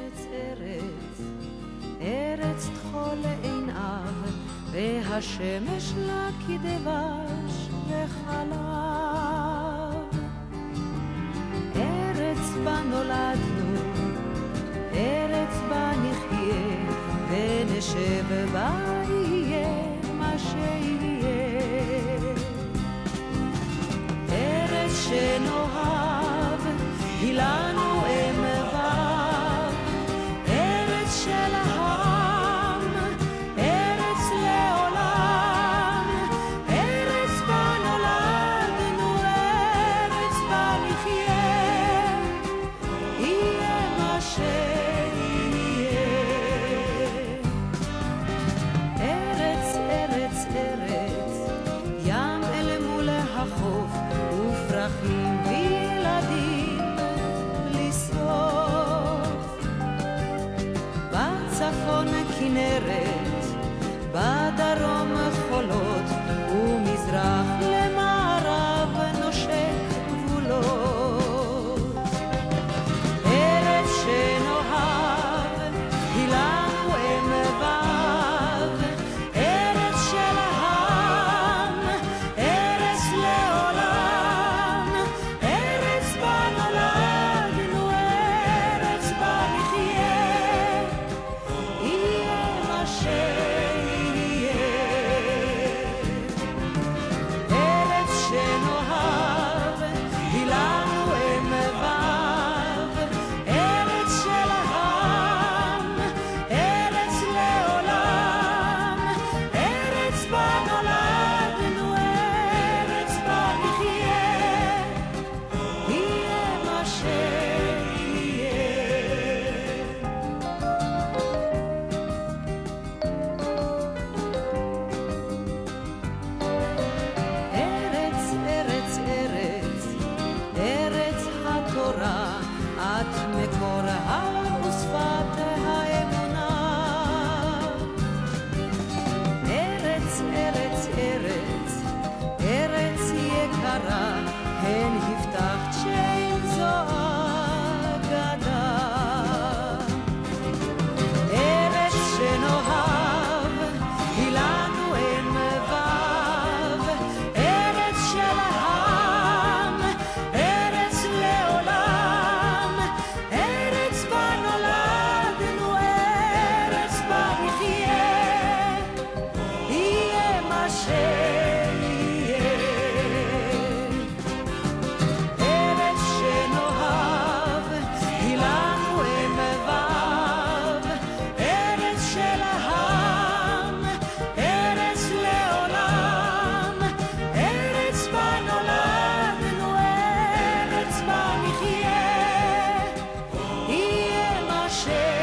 ארץ ארץ, ארץ תחול עיניו, והשמש לה כדבש וחלב. ארץ בה נולדנו, ארץ בה נחיה, ונשב בה יהיה מה שיהיה. ארץ שנאהב היא לנו אם ואב, ארץ של העם, ארץ לעולם, ארץ בה נולדנו, ארץ בה נחיה, יהיה מה שיהיה. ארץ, ארץ, ארץ, ים אל מול החוף, ופרחים וילדים בלי סוף. בצפון כנרת, בדרום חולות, ומזרח למערב נושק גבולות. ארץ שנאהב היא לנו אם ואב, ארץ של העם, ארץ לעולם, ארץ בה נולדנו, ארץ בה נחיה, יהיה מה שיהיה. ארץ שנאהב היא לנו אם ואב, ארץ של העם, ארץ לעולם, ארץ בה נולדנו, ארץ בה נחיה, יהיה מה שיהיה. ארץ, ארץ, ארץ, ארץ התורה, את מקורה ושפת האמונה. ארץ, ארץ, ארץ, ארץ יקרה, הן הבטחת שאין זו אגדה. ארץ שנאהב היא לנו אם ואב, ארץ של העם, ארץ לעולם, ארץ בה נולדנו, ארץ בה נחיה, יהיה מה שיהיה. ארץ שנאהב היא לנו אם ואב, ארץ של העם, ארץ לעולם, ארץ בה נולדנו, ארץ בה נחיה, יהיה מה שיהיה.